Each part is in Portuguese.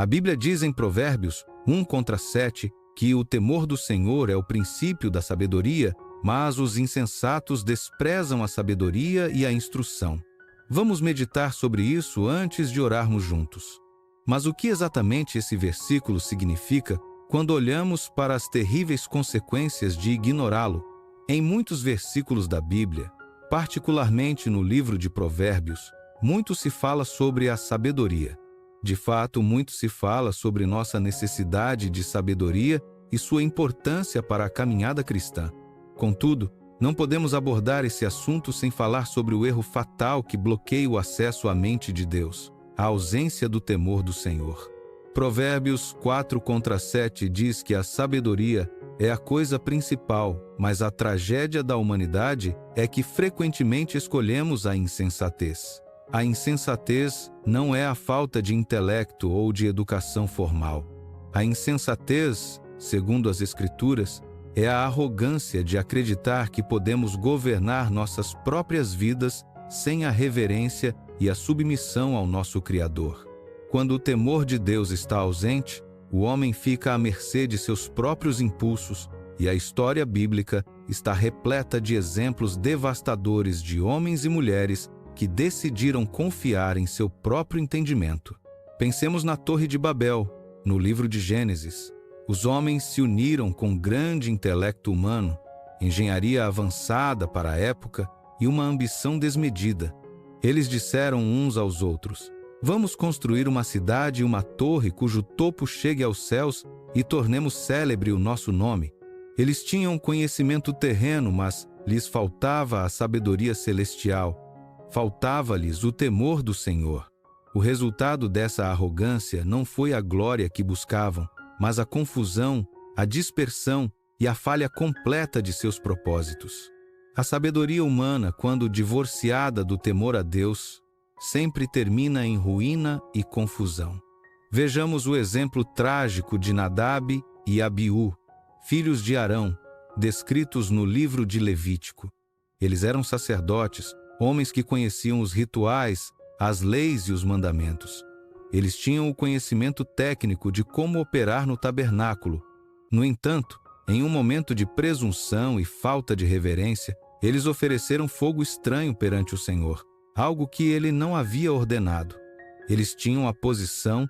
A Bíblia diz em Provérbios 1:7 que o temor do Senhor é o princípio da sabedoria, mas os insensatos desprezam a sabedoria e a instrução. Vamos meditar sobre isso antes de orarmos juntos. Mas o que exatamente esse versículo significa quando olhamos para as terríveis consequências de ignorá-lo? Em muitos versículos da Bíblia, particularmente no livro de Provérbios, muito se fala sobre a sabedoria. De fato, muito se fala sobre nossa necessidade de sabedoria e sua importância para a caminhada cristã. Contudo, não podemos abordar esse assunto sem falar sobre o erro fatal que bloqueia o acesso à mente de Deus, a ausência do temor do Senhor. Provérbios 4:7 diz que a sabedoria é a coisa principal, mas a tragédia da humanidade é que frequentemente escolhemos a insensatez. A insensatez não é a falta de intelecto ou de educação formal. A insensatez, segundo as Escrituras, é a arrogância de acreditar que podemos governar nossas próprias vidas sem a reverência e a submissão ao nosso Criador. Quando o temor de Deus está ausente, o homem fica à mercê de seus próprios impulsos, e a história bíblica está repleta de exemplos devastadores de homens e mulheres que decidiram confiar em seu próprio entendimento. Pensemos na Torre de Babel, no livro de Gênesis. Os homens se uniram com grande intelecto humano, engenharia avançada para a época e uma ambição desmedida. Eles disseram uns aos outros: "Vamos construir uma cidade e uma torre cujo topo chegue aos céus e tornemos célebre o nosso nome." Eles tinham conhecimento terreno, mas lhes faltava a sabedoria celestial. Faltava-lhes o temor do Senhor. O resultado dessa arrogância não foi a glória que buscavam, mas a confusão, a dispersão e a falha completa de seus propósitos. A sabedoria humana, quando divorciada do temor a Deus, sempre termina em ruína e confusão. Vejamos o exemplo trágico de Nadab e Abiú, filhos de Arão, descritos no livro de Levítico. Eles eram sacerdotes, homens que conheciam os rituais, as leis e os mandamentos. Eles tinham o conhecimento técnico de como operar no tabernáculo. No entanto, em um momento de presunção e falta de reverência, eles ofereceram fogo estranho perante o Senhor, algo que ele não havia ordenado. Eles tinham a posição,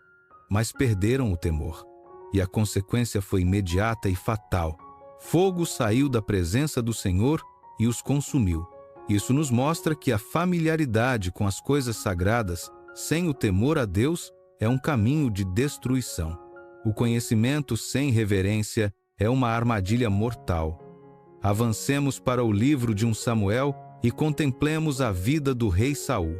mas perderam o temor. E a consequência foi imediata e fatal. Fogo saiu da presença do Senhor e os consumiu. Isso nos mostra que a familiaridade com as coisas sagradas, sem o temor a Deus, é um caminho de destruição. O conhecimento sem reverência é uma armadilha mortal. Avancemos para o livro de 1 Samuel e contemplemos a vida do rei Saul.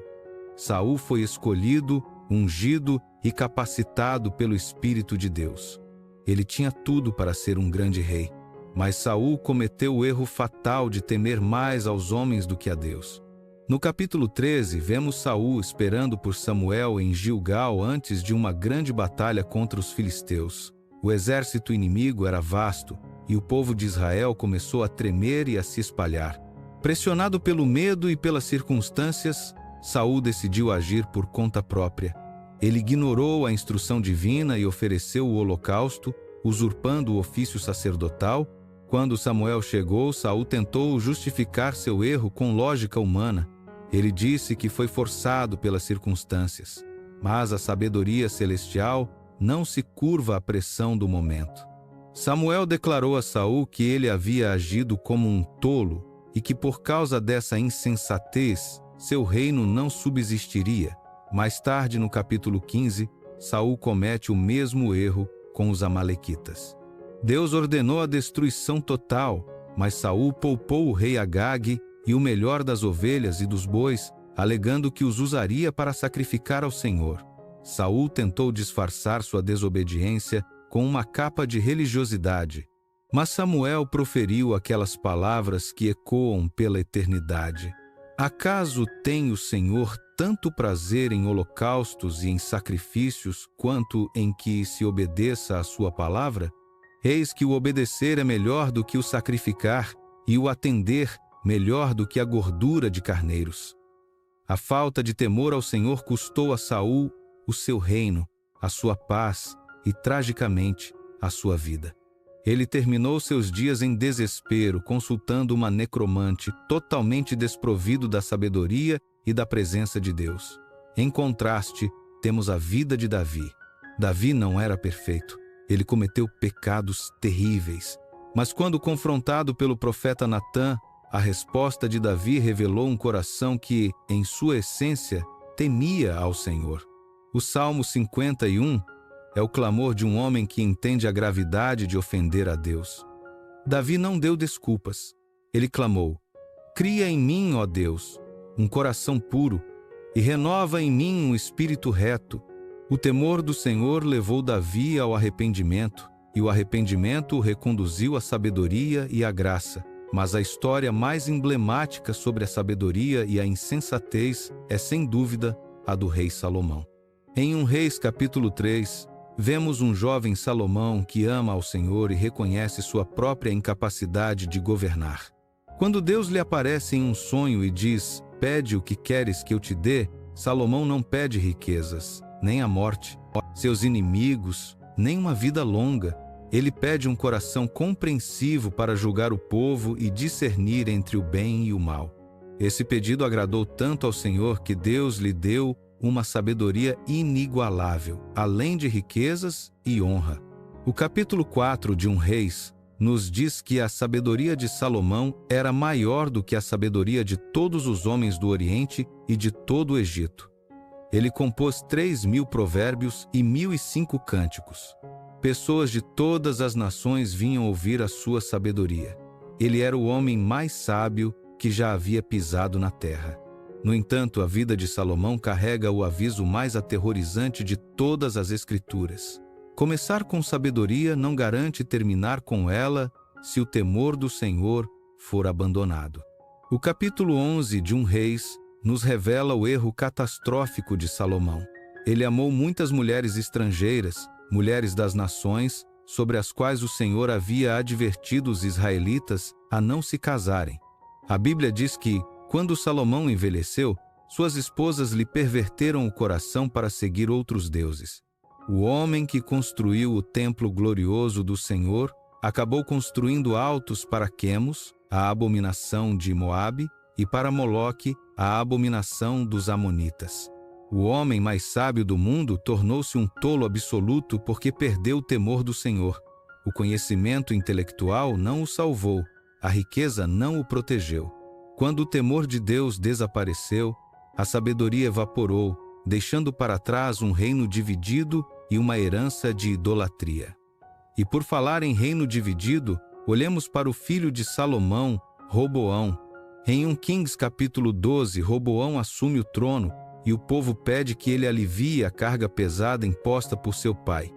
Saul foi escolhido, ungido e capacitado pelo Espírito de Deus. Ele tinha tudo para ser um grande rei, mas Saul cometeu o erro fatal de temer mais aos homens do que a Deus. No capítulo 13, vemos Saul esperando por Samuel em Gilgal antes de uma grande batalha contra os filisteus. O exército inimigo era vasto, e o povo de Israel começou a tremer e a se espalhar. Pressionado pelo medo e pelas circunstâncias, Saul decidiu agir por conta própria. Ele ignorou a instrução divina e ofereceu o holocausto, usurpando o ofício sacerdotal. Quando Samuel chegou, Saul tentou justificar seu erro com lógica humana. Ele disse que foi forçado pelas circunstâncias. Mas a sabedoria celestial não se curva à pressão do momento. Samuel declarou a Saul que ele havia agido como um tolo e que por causa dessa insensatez, seu reino não subsistiria. Mais tarde, no capítulo 15, Saul comete o mesmo erro com os amalequitas. Deus ordenou a destruição total, mas Saul poupou o rei Agag e o melhor das ovelhas e dos bois, alegando que os usaria para sacrificar ao Senhor. Saul tentou disfarçar sua desobediência com uma capa de religiosidade, mas Samuel proferiu aquelas palavras que ecoam pela eternidade. Acaso tem o Senhor tanto prazer em holocaustos e em sacrifícios quanto em que se obedeça à sua palavra? Eis que o obedecer é melhor do que o sacrificar, e o atender melhor do que a gordura de carneiros. A falta de temor ao Senhor custou a Saul o seu reino, a sua paz e, tragicamente, a sua vida. Ele terminou seus dias em desespero, consultando uma necromante, totalmente desprovido da sabedoria e da presença de Deus. Em contraste, temos a vida de Davi. Davi não era perfeito. Ele cometeu pecados terríveis. Mas quando confrontado pelo profeta Natã, a resposta de Davi revelou um coração que, em sua essência, temia ao Senhor. O Salmo 51 é o clamor de um homem que entende a gravidade de ofender a Deus. Davi não deu desculpas. Ele clamou: "Cria em mim, ó Deus, um coração puro, e renova em mim um espírito reto." O temor do Senhor levou Davi ao arrependimento, e o arrependimento o reconduziu à sabedoria e à graça. Mas a história mais emblemática sobre a sabedoria e a insensatez é, sem dúvida, a do rei Salomão. Em 1 Reis capítulo 3, vemos um jovem Salomão que ama ao Senhor e reconhece sua própria incapacidade de governar. Quando Deus lhe aparece em um sonho e diz: "Pede o que queres que eu te dê", Salomão não pede riquezas, nem a morte, seus inimigos, nem uma vida longa. Ele pede um coração compreensivo para julgar o povo e discernir entre o bem e o mal. Esse pedido agradou tanto ao Senhor que Deus lhe deu uma sabedoria inigualável, além de riquezas e honra. O capítulo 4 de 1 Reis nos diz que a sabedoria de Salomão era maior do que a sabedoria de todos os homens do Oriente e de todo o Egito. Ele compôs 3.000 provérbios e 1.005 cânticos. Pessoas de todas as nações vinham ouvir a sua sabedoria. Ele era o homem mais sábio que já havia pisado na terra. No entanto, a vida de Salomão carrega o aviso mais aterrorizante de todas as Escrituras. Começar com sabedoria não garante terminar com ela se o temor do Senhor for abandonado. O capítulo 11 de 1 Reis nos revela o erro catastrófico de Salomão. Ele amou muitas mulheres estrangeiras, mulheres das nações, sobre as quais o Senhor havia advertido os israelitas a não se casarem. A Bíblia diz que, quando Salomão envelheceu, suas esposas lhe perverteram o coração para seguir outros deuses. O homem que construiu o templo glorioso do Senhor acabou construindo altos para Quemos, a abominação de Moabe, e para Moloque, a abominação dos amonitas. O homem mais sábio do mundo tornou-se um tolo absoluto porque perdeu o temor do Senhor. O conhecimento intelectual não o salvou, a riqueza não o protegeu. Quando o temor de Deus desapareceu, a sabedoria evaporou, deixando para trás um reino dividido e uma herança de idolatria. E por falar em reino dividido, olhemos para o filho de Salomão, Roboão. Em 1 Kings capítulo 12, Roboão assume o trono, e o povo pede que ele alivie a carga pesada imposta por seu pai.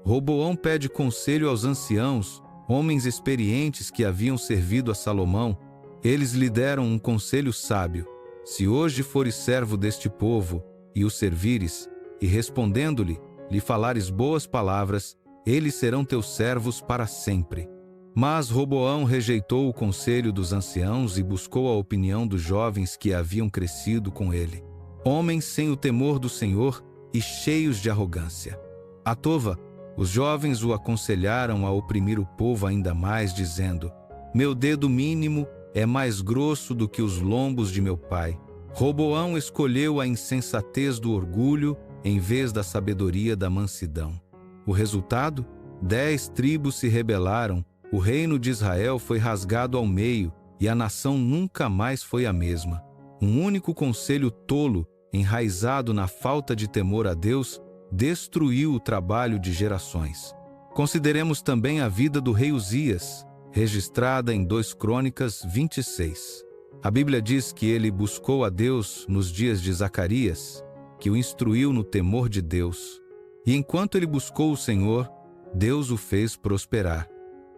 Roboão pede conselho aos anciãos, homens experientes que haviam servido a Salomão. Eles lhe deram um conselho sábio: "Se hoje fores servo deste povo, e o servires, e respondendo-lhe, lhe falares boas palavras, eles serão teus servos para sempre." Mas Roboão rejeitou o conselho dos anciãos e buscou a opinião dos jovens que haviam crescido com ele. Homens sem o temor do Senhor e cheios de arrogância. À tova, os jovens o aconselharam a oprimir o povo ainda mais, dizendo: "Meu dedo mínimo é mais grosso do que os lombos de meu pai." Roboão escolheu a insensatez do orgulho em vez da sabedoria da mansidão. O resultado? 10 tribos se rebelaram, o reino de Israel foi rasgado ao meio e a nação nunca mais foi a mesma. Um único conselho tolo, enraizado na falta de temor a Deus, destruiu o trabalho de gerações. Consideremos também a vida do rei Uzias, registrada em 2 Crônicas 26. A Bíblia diz que ele buscou a Deus nos dias de Zacarias, que o instruiu no temor de Deus. E enquanto ele buscou o Senhor, Deus o fez prosperar.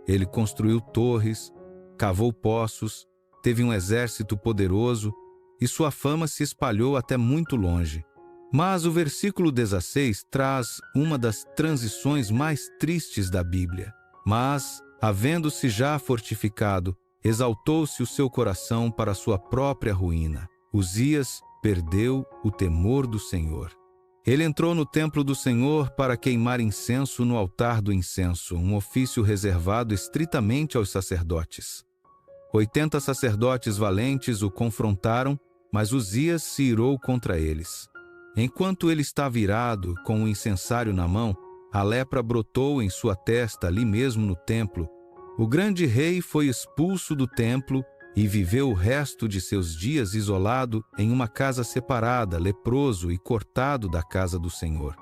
Ele construiu torres, cavou poços, teve um exército poderoso, e sua fama se espalhou até muito longe. Mas o versículo 16 traz uma das transições mais tristes da Bíblia. Mas, havendo-se já fortificado, exaltou-se o seu coração para sua própria ruína. Uzias perdeu o temor do Senhor. Ele entrou no templo do Senhor para queimar incenso no altar do incenso, um ofício reservado estritamente aos sacerdotes. 80 sacerdotes valentes o confrontaram, mas Uzias se irou contra eles. Enquanto ele estava irado, com o incensário na mão, a lepra brotou em sua testa ali mesmo no templo. O grande rei foi expulso do templo e viveu o resto de seus dias isolado em uma casa separada, leproso e cortado da casa do Senhor.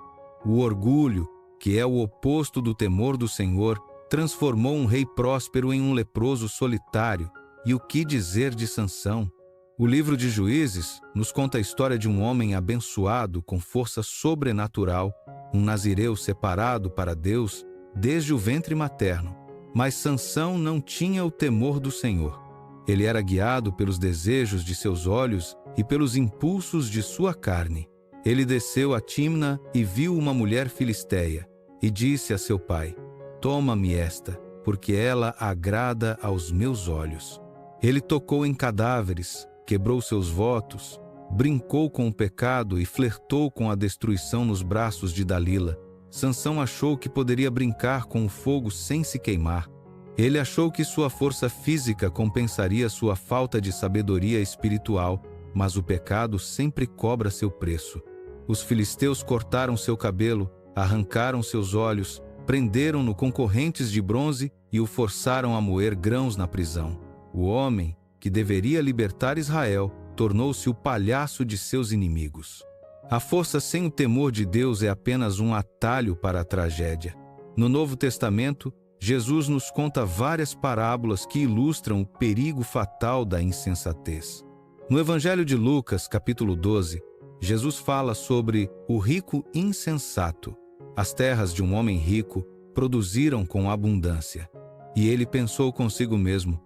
O orgulho, que é o oposto do temor do Senhor, transformou um rei próspero em um leproso solitário. E o que dizer de Sansão? O livro de Juízes nos conta a história de um homem abençoado com força sobrenatural, um nazireu separado para Deus desde o ventre materno. Mas Sansão não tinha o temor do Senhor. Ele era guiado pelos desejos de seus olhos e pelos impulsos de sua carne. Ele desceu a Timna e viu uma mulher filisteia, e disse a seu pai: "Toma-me esta, porque ela agrada aos meus olhos." Ele tocou em cadáveres, quebrou seus votos, brincou com o pecado e flertou com a destruição nos braços de Dalila. Sansão achou que poderia brincar com o fogo sem se queimar. Ele achou que sua força física compensaria sua falta de sabedoria espiritual, mas o pecado sempre cobra seu preço. Os filisteus cortaram seu cabelo, arrancaram seus olhos, prenderam-no com correntes de bronze e o forçaram a moer grãos na prisão. O homem, que deveria libertar Israel, tornou-se o palhaço de seus inimigos. A força sem o temor de Deus é apenas um atalho para a tragédia. No Novo Testamento, Jesus nos conta várias parábolas que ilustram o perigo fatal da insensatez. No Evangelho de Lucas, capítulo 12, Jesus fala sobre o rico insensato. As terras de um homem rico produziram com abundância. E ele pensou consigo mesmo: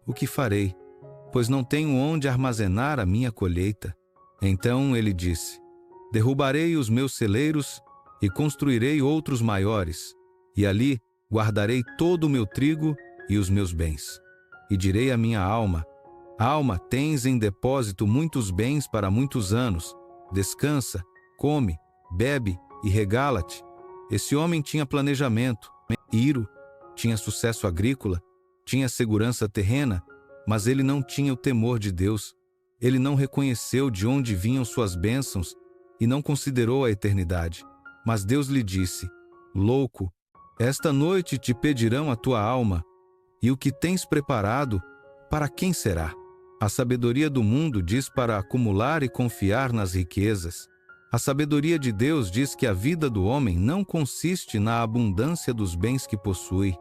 "O que farei? Pois não tenho onde armazenar a minha colheita." Então ele disse: "Derrubarei os meus celeiros e construirei outros maiores, e ali guardarei todo o meu trigo e os meus bens. E direi à minha alma: Alma, tens em depósito muitos bens para muitos anos. Descansa, come, bebe e regala-te." Esse homem tinha planejamento, iro, tinha sucesso agrícola, tinha segurança terrena, mas ele não tinha o temor de Deus. Ele não reconheceu de onde vinham suas bênçãos e não considerou a eternidade. Mas Deus lhe disse: "Louco, esta noite te pedirão a tua alma, e o que tens preparado, para quem será?" A sabedoria do mundo diz para acumular e confiar nas riquezas. A sabedoria de Deus diz que a vida do homem não consiste na abundância dos bens que possui.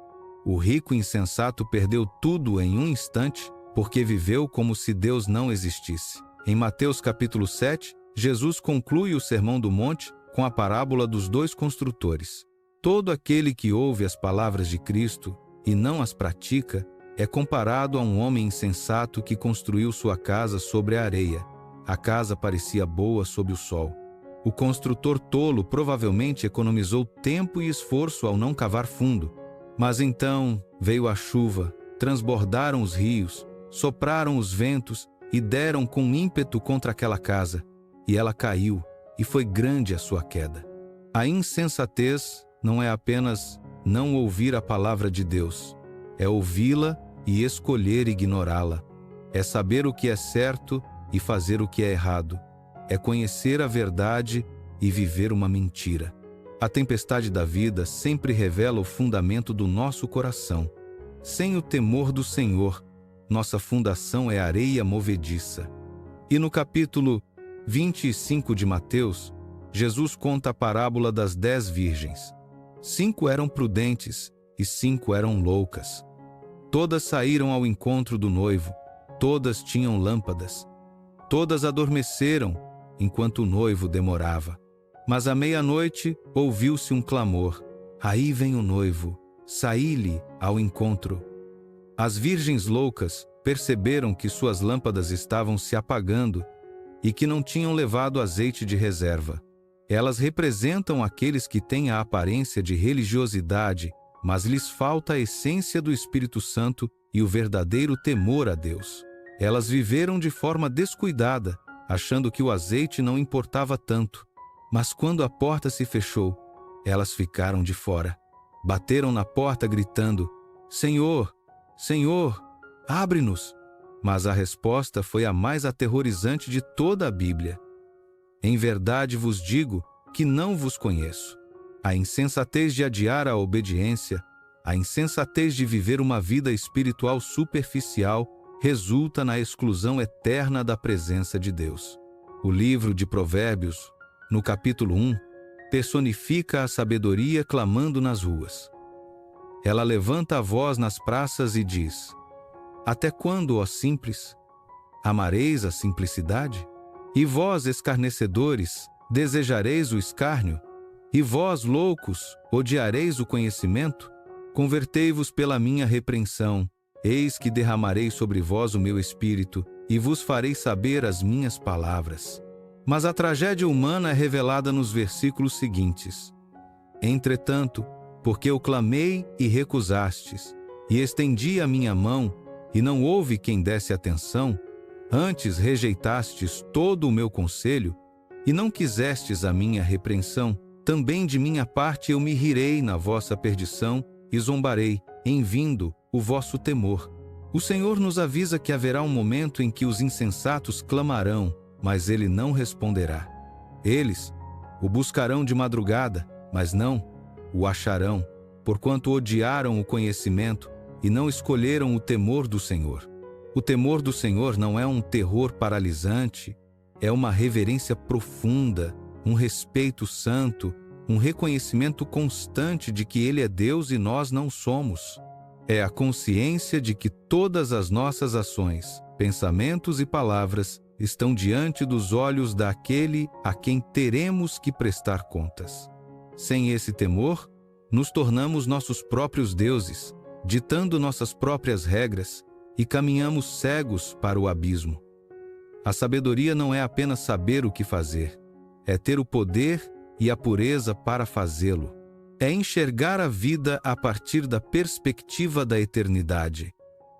O rico insensato perdeu tudo em um instante, porque viveu como se Deus não existisse. Em Mateus capítulo 7, Jesus conclui o Sermão do Monte com a parábola dos dois construtores. Todo aquele que ouve as palavras de Cristo e não as pratica é comparado a um homem insensato que construiu sua casa sobre a areia. A casa parecia boa sob o sol. O construtor tolo provavelmente economizou tempo e esforço ao não cavar fundo. Mas então veio a chuva, transbordaram os rios, sopraram os ventos e deram com ímpeto contra aquela casa. E ela caiu, e foi grande a sua queda. A insensatez não é apenas não ouvir a palavra de Deus, é ouvi-la e escolher ignorá-la. É saber o que é certo e fazer o que é errado. É conhecer a verdade e viver uma mentira. A tempestade da vida sempre revela o fundamento do nosso coração. Sem o temor do Senhor, nossa fundação é areia movediça. E no capítulo 25 de Mateus, Jesus conta a parábola das 10 virgens. 5 eram prudentes e 5 eram loucas. Todas saíram ao encontro do noivo, todas tinham lâmpadas. Todas adormeceram enquanto o noivo demorava. Mas à meia-noite ouviu-se um clamor: "Aí vem o noivo, saí-lhe ao encontro." As virgens loucas perceberam que suas lâmpadas estavam se apagando e que não tinham levado azeite de reserva. Elas representam aqueles que têm a aparência de religiosidade, mas lhes falta a essência do Espírito Santo e o verdadeiro temor a Deus. Elas viveram de forma descuidada, achando que o azeite não importava tanto. Mas quando a porta se fechou, elas ficaram de fora. Bateram na porta gritando: Senhor, Senhor, abre-nos! Mas a resposta foi a mais aterrorizante de toda a Bíblia. Em verdade vos digo que não vos conheço. A insensatez de adiar a obediência, a insensatez de viver uma vida espiritual superficial, resulta na exclusão eterna da presença de Deus. O livro de Provérbios, no capítulo 1, personifica a sabedoria clamando nas ruas. Ela levanta a voz nas praças e diz: Até quando, ó simples, amareis a simplicidade? E vós, escarnecedores, desejareis o escárnio? E vós, loucos, odiareis o conhecimento? Convertei-vos pela minha repreensão. Eis que derramarei sobre vós o meu espírito, e vos farei saber as minhas palavras. Mas a tragédia humana é revelada nos versículos seguintes. Entretanto, porque eu clamei e recusastes, e estendi a minha mão, e não houve quem desse atenção, antes rejeitastes todo o meu conselho, e não quisestes a minha repreensão, também de minha parte eu me rirei na vossa perdição e zombarei, em vindo o vosso temor. O Senhor nos avisa que haverá um momento em que os insensatos clamarão, mas ele não responderá. Eles o buscarão de madrugada, mas não o acharão, porquanto odiaram o conhecimento e não escolheram o temor do Senhor. O temor do Senhor não é um terror paralisante, é uma reverência profunda, um respeito santo, um reconhecimento constante de que Ele é Deus e nós não somos. É a consciência de que todas as nossas ações, pensamentos e palavras estão diante dos olhos daquele a quem teremos que prestar contas. Sem esse temor, nos tornamos nossos próprios deuses, ditando nossas próprias regras, e caminhamos cegos para o abismo. A sabedoria não é apenas saber o que fazer, é ter o poder e a pureza para fazê-lo. É enxergar a vida a partir da perspectiva da eternidade.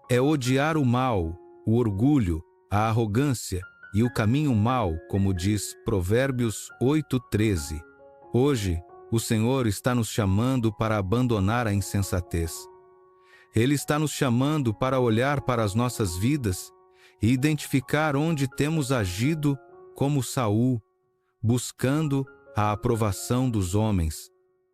É odiar o mal, o orgulho, a arrogância e o caminho mau, como diz Provérbios 8:13. Hoje, o Senhor está nos chamando para abandonar a insensatez. Ele está nos chamando para olhar para as nossas vidas e identificar onde temos agido como Saul, buscando a aprovação dos homens,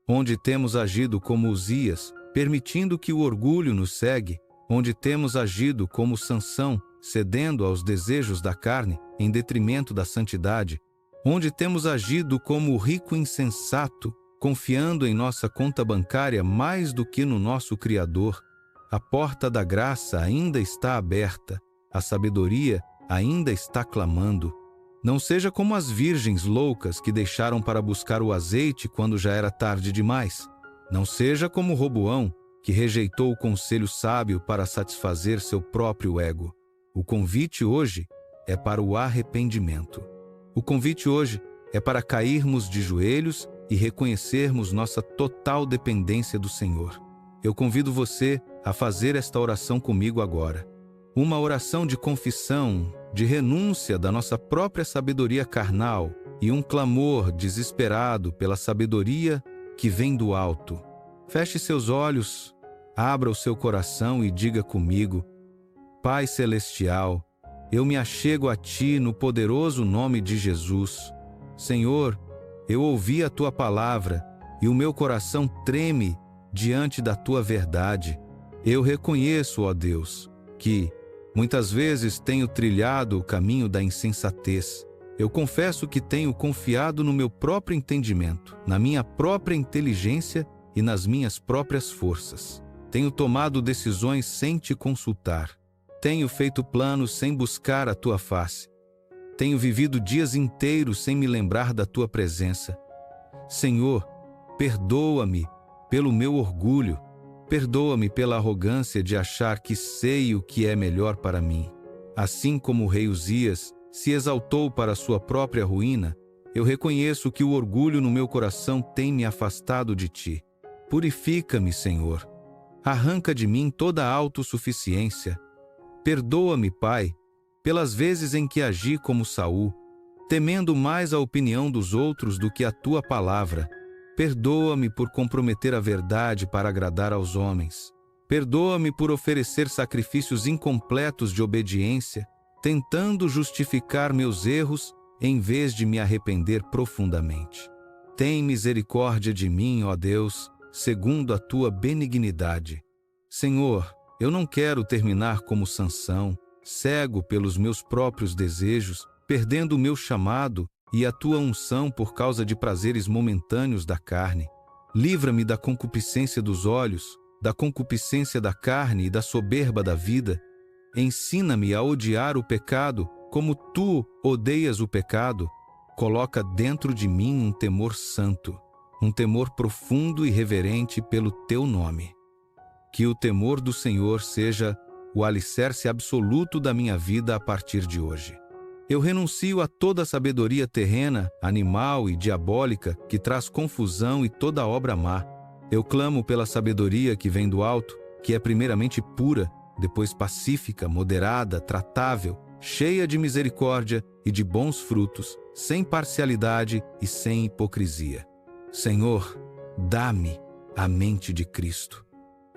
onde temos agido como Uzias, permitindo que o orgulho nos cegue, onde temos agido como Sansão, cedendo aos desejos da carne em detrimento da santidade, onde temos agido como o rico insensato, confiando em nossa conta bancária mais do que no nosso Criador. A porta da graça ainda está aberta, a sabedoria ainda está clamando. Não seja como as virgens loucas que deixaram para buscar o azeite quando já era tarde demais. Não seja como Roboão, que rejeitou o conselho sábio para satisfazer seu próprio ego. O convite hoje é para o arrependimento. O convite hoje é para cairmos de joelhos e reconhecermos nossa total dependência do Senhor. Eu convido você a fazer esta oração comigo agora. Uma oração de confissão, de renúncia da nossa própria sabedoria carnal e um clamor desesperado pela sabedoria que vem do alto. Feche seus olhos, abra o seu coração e diga comigo: Pai Celestial, eu me achego a Ti no poderoso nome de Jesus. Senhor, eu ouvi a Tua palavra e o meu coração treme diante da Tua verdade. Eu reconheço, ó Deus, que muitas vezes tenho trilhado o caminho da insensatez. Eu confesso que tenho confiado no meu próprio entendimento, na minha própria inteligência e nas minhas próprias forças. Tenho tomado decisões sem Te consultar. Tenho feito planos sem buscar a Tua face. Tenho vivido dias inteiros sem me lembrar da Tua presença. Senhor, perdoa-me pelo meu orgulho. Perdoa-me pela arrogância de achar que sei o que é melhor para mim. Assim como o rei Uzias se exaltou para sua própria ruína, eu reconheço que o orgulho no meu coração tem me afastado de Ti. Purifica-me, Senhor. Arranca de mim toda a autossuficiência. Perdoa-me, Pai, pelas vezes em que agi como Saul, temendo mais a opinião dos outros do que a tua palavra. Perdoa-me por comprometer a verdade para agradar aos homens. Perdoa-me por oferecer sacrifícios incompletos de obediência, tentando justificar meus erros em vez de me arrepender profundamente. Tem misericórdia de mim, ó Deus, segundo a tua benignidade. Senhor, eu não quero terminar como Sansão, cego pelos meus próprios desejos, perdendo o meu chamado e a tua unção por causa de prazeres momentâneos da carne. Livra-me da concupiscência dos olhos, da concupiscência da carne e da soberba da vida. Ensina-me a odiar o pecado, como tu odeias o pecado. Coloca dentro de mim um temor santo, um temor profundo e reverente pelo teu nome. Que o temor do Senhor seja o alicerce absoluto da minha vida a partir de hoje. Eu renuncio a toda sabedoria terrena, animal e diabólica que traz confusão e toda obra má. Eu clamo pela sabedoria que vem do alto, que é primeiramente pura, depois pacífica, moderada, tratável, cheia de misericórdia e de bons frutos, sem parcialidade e sem hipocrisia. Senhor, dá-me a mente de Cristo.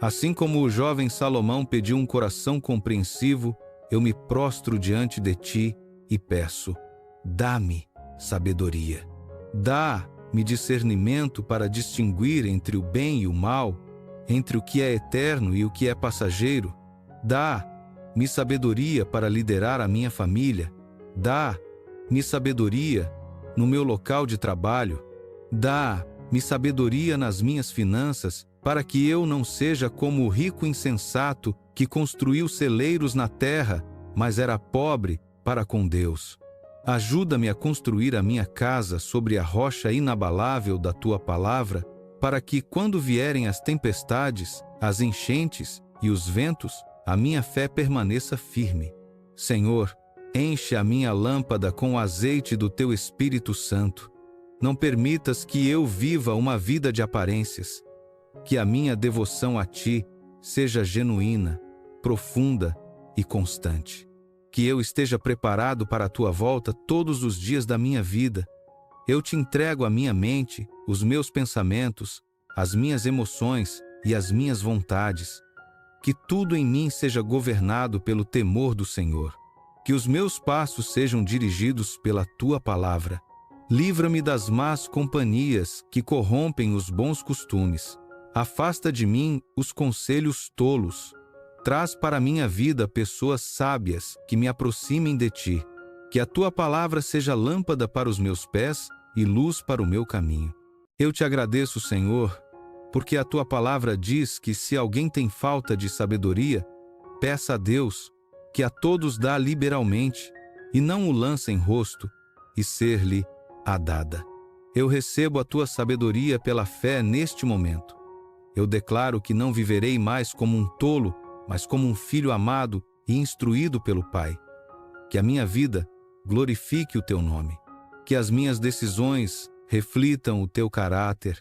Assim como o jovem Salomão pediu um coração compreensivo, eu me prostro diante de ti e peço, dá-me sabedoria. Dá-me discernimento para distinguir entre o bem e o mal, entre o que é eterno e o que é passageiro. Dá-me sabedoria para liderar a minha família. Dá-me sabedoria no meu local de trabalho. Dá-me sabedoria nas minhas finanças, para que eu não seja como o rico insensato que construiu celeiros na terra, mas era pobre para com Deus. Ajuda-me a construir a minha casa sobre a rocha inabalável da tua palavra, para que, quando vierem as tempestades, as enchentes e os ventos, a minha fé permaneça firme. Senhor, enche a minha lâmpada com o azeite do teu Espírito Santo. Não permitas que eu viva uma vida de aparências. Que a minha devoção a ti seja genuína, profunda e constante. Que eu esteja preparado para a tua volta todos os dias da minha vida. Eu te entrego a minha mente, os meus pensamentos, as minhas emoções e as minhas vontades. Que tudo em mim seja governado pelo temor do Senhor. Que os meus passos sejam dirigidos pela tua palavra. Livra-me das más companhias que corrompem os bons costumes. Afasta de mim os conselhos tolos. Traz para a minha vida pessoas sábias que me aproximem de ti. Que a tua palavra seja lâmpada para os meus pés e luz para o meu caminho. Eu te agradeço, Senhor, porque a tua palavra diz que se alguém tem falta de sabedoria, peça a Deus, que a todos dá liberalmente, e não o lança em rosto, e ser-lhe a dada. Eu recebo a tua sabedoria pela fé neste momento. Eu declaro que não viverei mais como um tolo, mas como um filho amado e instruído pelo Pai. Que a minha vida glorifique o teu nome. Que as minhas decisões reflitam o teu caráter.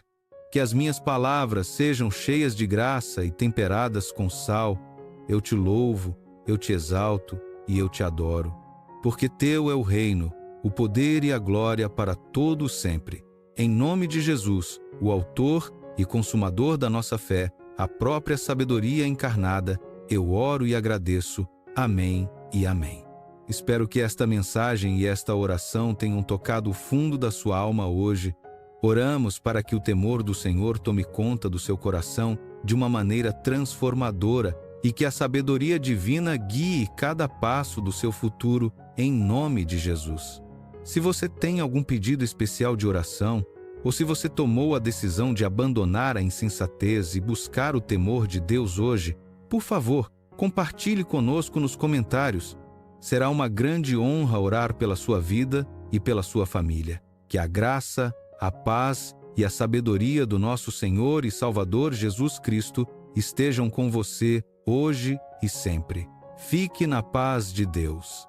Que as minhas palavras sejam cheias de graça e temperadas com sal. Eu te louvo, eu te exalto e eu te adoro. Porque teu é o reino, o poder e a glória para todo sempre. Em nome de Jesus, o autor e consumador da nossa fé, a própria sabedoria encarnada, eu oro e agradeço. Amém e amém. Espero que esta mensagem e esta oração tenham tocado o fundo da sua alma hoje. Oramos para que o temor do Senhor tome conta do seu coração de uma maneira transformadora e que a sabedoria divina guie cada passo do seu futuro em nome de Jesus. Se você tem algum pedido especial de oração, ou se você tomou a decisão de abandonar a insensatez e buscar o temor de Deus hoje, por favor, compartilhe conosco nos comentários. Será uma grande honra orar pela sua vida e pela sua família. Que a graça, a paz e a sabedoria do nosso Senhor e Salvador Jesus Cristo estejam com você hoje e sempre. Fique na paz de Deus.